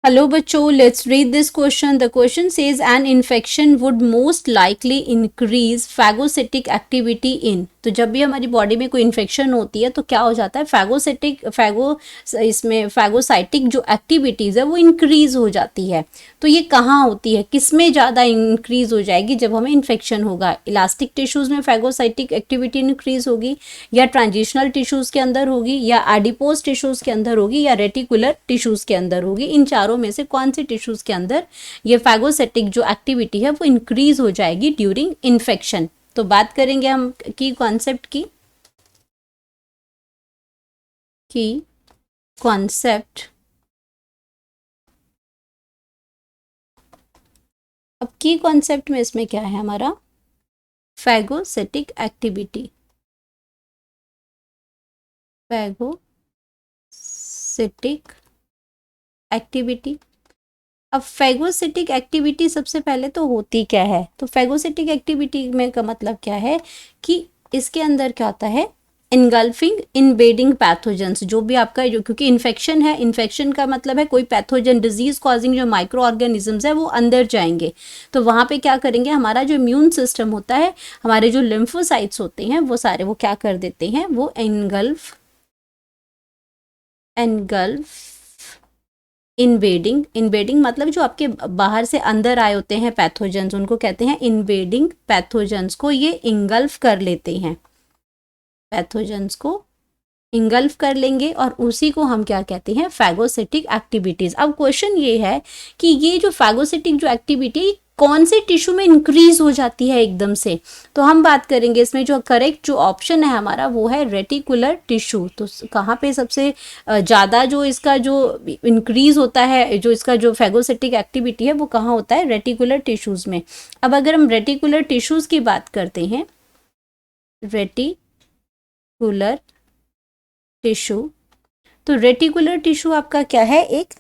Hello बच्चों, let's read this question. The question says an infection would most likely increase phagocytic activity in. तो जब भी हमारी body में कोई इन्फेक्शन होती है तो क्या हो जाता है, इसमें फैगोसाइटिक जो एक्टिविटीज़ है वो इंक्रीज हो जाती है. तो ये कहाँ होती है, किस में ज़्यादा इंक्रीज हो जाएगी जब हमें इन्फेक्शन होगा. इलास्टिक टिश्यूज़ में फैगोसाइटिक एक्टिविटी इंक्रीज होगी, या ट्रांजिशनल टिश्यूज़ के अंदर होगी, या एडिपोज टिश्यूज़ के अंदर होगी, या रेटिकुलर टिश्यूज़ के अंदर होगी. इन चारों में से कौन से टिश्यूज़ के अंदर ये फैगोसाइटिक जो एक्टिविटी है वो इंक्रीज हो जाएगी ड्यूरिंग इन्फेक्शन. तो बात करेंगे हम की कॉन्सेप्ट की कॉन्सेप्ट. अब की कॉन्सेप्ट में इसमें क्या है हमारा, फैगोसाइटिक एक्टिविटी. Phagocytic activity. अब फैगोसाइटिक एक्टिविटी सबसे पहले तो होती क्या है, तो फैगोसाइटिक एक्टिविटी में का मतलब क्या है कि इसके अंदर क्या होता है, इनगल्फिंग इनवेडिंग पैथोजेंस. जो भी आपका जो, क्योंकि इन्फेक्शन है, इन्फेक्शन का मतलब है कोई पैथोजन डिजीज कॉजिंग जो माइक्रो ऑर्गेनिजम्स है वो अंदर जाएंगे. तो वहाँ पे क्या करेंगे, हमारा जो इम्यून सिस्टम होता है, हमारे जो लिम्फोसाइट्स होते हैं वो सारे वो क्या कर देते हैं, वो एनगल्फ इन्वेडिंग मतलब जो आपके बाहर से अंदर आए होते हैं पैथोजेंस, उनको कहते हैं इन्वेडिंग पैथोजेंस. को ये इंगल्फ कर लेते हैं, पैथोजेंस को इंगल्फ कर लेंगे और उसी को हम क्या कहते हैं, फैगोसाइटिक एक्टिविटीज़. अब क्वेश्चन ये है कि ये जो फैगोसाइटिक जो एक्टिविटी कौन से टिश्यू में इंक्रीज हो जाती है एकदम से. तो हम बात करेंगे इसमें जो करेक्ट जो ऑप्शन है हमारा वो है रेटिकुलर टिश्यू. तो कहाँ पे सबसे ज़्यादा जो इसका जो इंक्रीज होता है, जो इसका जो फैगोसाइटिक एक्टिविटी है वो कहाँ होता है, रेटिकुलर टिश्यूज़ में. अब अगर हम रेटिकुलर टिश्यूज़ की बात करते हैं, रेटिकुलर टिश्यू, तो रेटिकुलर टिश्यू आपका क्या है, एक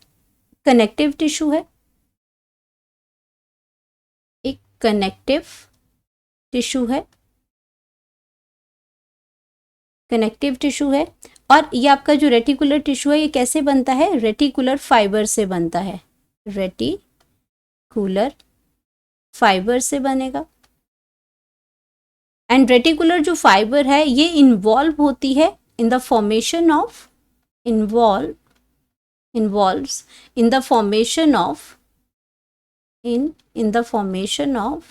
कनेक्टिव टिश्यू है, एक कनेक्टिव टिश्यू है, कनेक्टिव टिश्यू है. और ये आपका जो रेटिकुलर टिश्यू है ये कैसे बनता है, रेटिकुलर फाइबर से बनता है, रेटिकुलर फाइबर से बनेगा. एंड रेटिकुलर जो फाइबर है ये इन्वॉल्व होती है in the formation of involves in the formation of in the formation of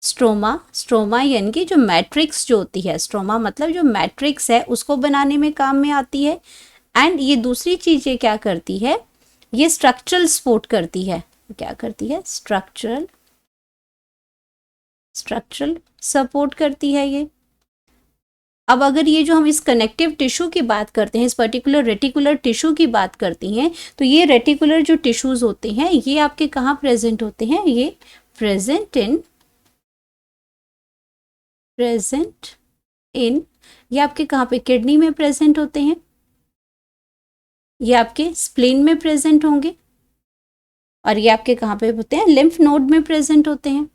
stroma यानी कि जो मैट्रिक्स जो होती है, स्ट्रोमा मतलब जो मैट्रिक्स है उसको बनाने में काम में आती है. एंड ये दूसरी चीज ये क्या करती है, ये स्ट्रक्चरल सपोर्ट करती है. क्या करती है, स्ट्रक्चरल सपोर्ट करती है ये. अब अगर ये जो हम इस कनेक्टिव टिश्यू की बात करते हैं, इस पर्टिकुलर रेटिकुलर टिश्यू की बात करती हैं, तो ये रेटिकुलर जो टिश्यूज होते हैं ये आपके कहाँ प्रेजेंट होते हैं, ये प्रेजेंट इन ये आपके कहाँ पे, किडनी में प्रेजेंट होते हैं, ये आपके स्प्लीन में प्रेजेंट होंगे, और ये आपके कहाँ पे होते हैं, लिम्फ नोड में प्रेजेंट होते हैं,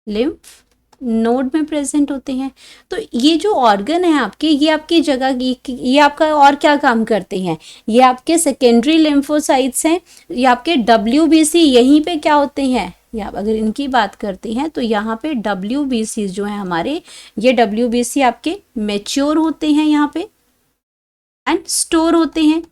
लिम्फ नोड में प्रेजेंट होते हैं. तो ये जो ऑर्गन है आपके, ये आपकी जगह ये आपका और क्या काम करते हैं, ये आपके सेकेंडरी लिम्फोसाइट्स हैं, ये आपके WBC यहीं पे क्या होते हैं, या अगर इनकी बात करते हैं तो यहाँ पे WBC जो है हमारे, ये WBC आपके मैच्योर होते हैं यहाँ पे एंड स्टोर होते हैं.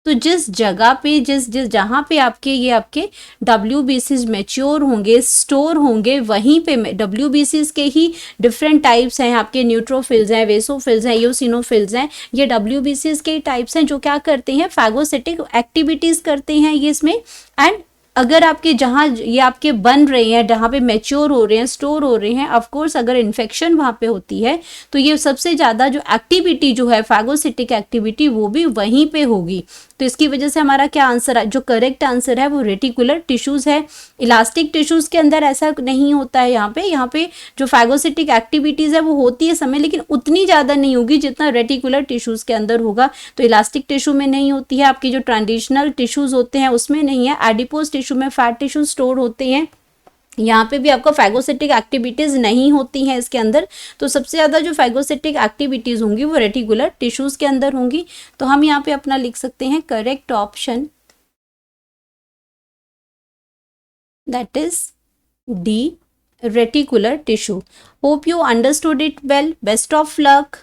तो जिस जगह पे जिस जहाँ पे आपके ये आपके WBCs मैच्योर होंगे, स्टोर होंगे, वहीं पे WBCs के ही डिफरेंट टाइप्स हैं, आपके न्यूट्रोफिल्स हैं, वेसोफिल्स हैं, यूसिनोफिल्स हैं. ये WBCs के टाइप्स हैं जो क्या करते हैं, फैगोसाइटिक एक्टिविटीज़ करते हैं ये इसमें. एंड अगर आपके जहाँ ये आपके बन रहे हैं, जहाँ पे मैच्योर हो रहे हैं, स्टोर हो रहे हैं, ऑफ कोर्स अगर इन्फेक्शन वहाँ पे होती है तो ये सबसे ज़्यादा जो एक्टिविटी जो है फैगोसाइटिक एक्टिविटी वो भी वहीं पे होगी. तो इसकी वजह से हमारा क्या आंसर है, जो करेक्ट आंसर है वो रेटिकुलर टिश्यूज़ है. इलास्टिक टिश्यूज़ के अंदर ऐसा नहीं होता है. यहाँ पे जो फैगोसाइटिक एक्टिविटीज़ है वो होती है समय, लेकिन उतनी ज़्यादा नहीं होगी जितना रेटिकुलर टिश्यूज़ के अंदर होगा. तो इलास्टिक टिश्यू में नहीं होती है, आपकी जो ट्रांजिशनल टिश्यूज़ होते हैं उसमें नहीं है, एडिपोज टिश्यू में फैट टिश्यू स्टोर होते हैं, यहाँ पे भी आपका फैगोसिटिक एक्टिविटीज़ नहीं होती हैं इसके अंदर। तो सबसे ज़्यादा जो फैगोसिटिक एक्टिविटीज़ होंगी वो रेटिकुलर टिश्यूज़ के अंदर होंगी। तो हम यहाँ पे अपना लिख सकते हैं correct option, that is D, reticular tissue. Hope you understood it well. Best of luck.